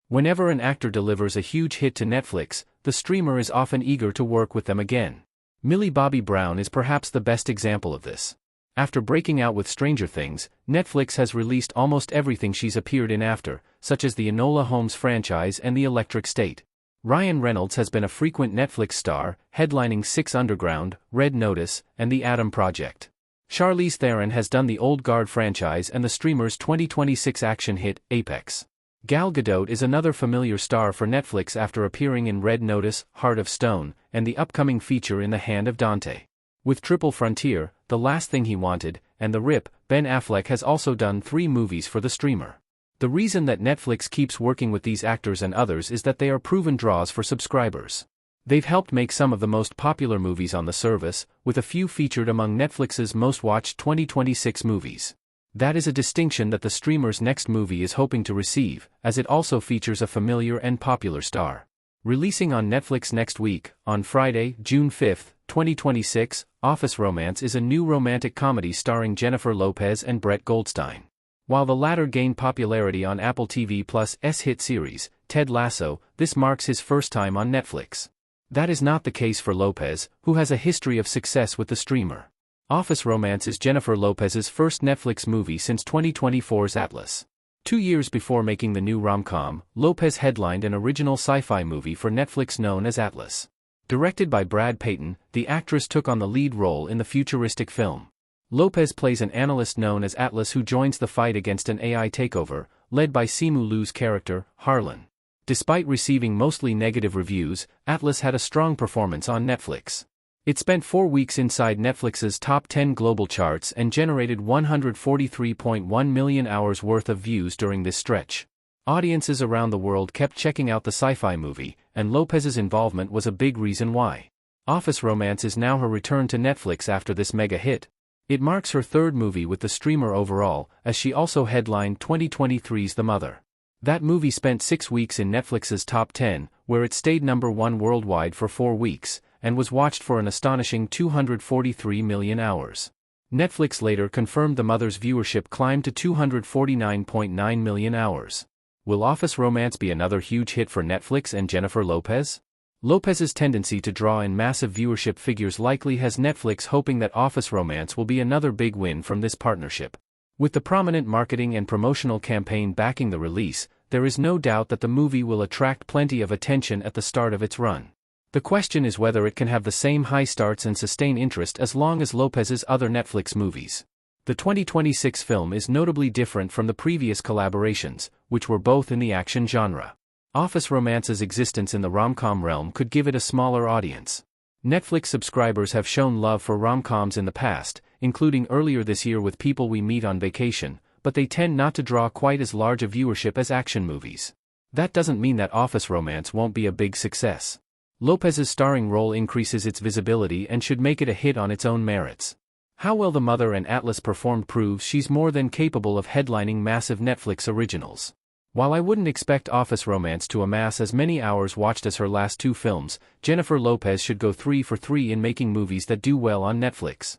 Whenever an actor delivers a huge hit to Netflix, the streamer is often eager to work with them again. Millie Bobby Brown is perhaps the best example of this. After breaking out with Stranger Things, Netflix has released almost everything she's appeared in after, such as the Enola Holmes franchise and The Electric State. Ryan Reynolds has been a frequent Netflix star, headlining Six Underground, Red Notice, and The Adam Project. Charlize Theron has done the Old Guard franchise and the streamer's 2026 action hit, Apex. Gal Gadot is another familiar star for Netflix after appearing in Red Notice, Heart of Stone, and the upcoming feature In the Hand of Dante. With Triple Frontier, The Last Thing He Wanted, and The Rip, Ben Affleck has also done 3 movies for the streamer. The reason that Netflix keeps working with these actors and others is that they are proven draws for subscribers. They've helped make some of the most popular movies on the service, with a few featured among Netflix's most watched 2026 movies. That is a distinction that the streamer's next movie is hoping to receive, as it also features a familiar and popular star. Releasing on Netflix next week, on Friday, June 5, 2026, Office Romance is a new romantic comedy starring Jennifer Lopez and Brett Goldstein. While the latter gained popularity on Apple TV+'s hit series, Ted Lasso, this marks his first time on Netflix. That is not the case for Lopez, who has a history of success with the streamer. Office Romance is Jennifer Lopez's first Netflix movie since 2024's Atlas. 2 years before making the new rom-com, Lopez headlined an original sci-fi movie for Netflix known as Atlas. Directed by Brad Peyton, the actress took on the lead role in the futuristic film. Lopez plays an analyst known as Atlas who joins the fight against an AI takeover, led by Simu Liu's character, Harlan. Despite receiving mostly negative reviews, Atlas had a strong performance on Netflix. It spent 4 weeks inside Netflix's top 10 global charts and generated 143.1 million hours worth of views during this stretch. Audiences around the world kept checking out the sci-fi movie, and Lopez's involvement was a big reason why. Office Romance is now her return to Netflix after this mega hit. It marks her 3rd movie with the streamer overall, as she also headlined 2023's The Mother. That movie spent 6 weeks in Netflix's top 10, where it stayed number 1 worldwide for 4 weeks, and was watched for an astonishing 243 million hours. Netflix later confirmed The Mother's viewership climbed to 249.9 million hours. Will Office Romance be another huge hit for Netflix and Jennifer Lopez? Lopez's tendency to draw in massive viewership figures likely has Netflix hoping that Office Romance will be another big win from this partnership. With the prominent marketing and promotional campaign backing the release, there is no doubt that the movie will attract plenty of attention at the start of its run. The question is whether it can have the same high starts and sustain interest as long as Lopez's other Netflix movies. The 2026 film is notably different from the previous collaborations, which were both in the action genre. Office Romance's existence in the rom-com realm could give it a smaller audience. Netflix subscribers have shown love for rom-coms in the past, including earlier this year with People We Meet on Vacation, but they tend not to draw quite as large a viewership as action movies. That doesn't mean that Office Romance won't be a big success. Lopez's starring role increases its visibility and should make it a hit on its own merits. How well The Mother and Atlas performed proves she's more than capable of headlining massive Netflix originals. While I wouldn't expect Office Romance to amass as many hours watched as her last 2 films, Jennifer Lopez should go 3 for 3 in making movies that do well on Netflix.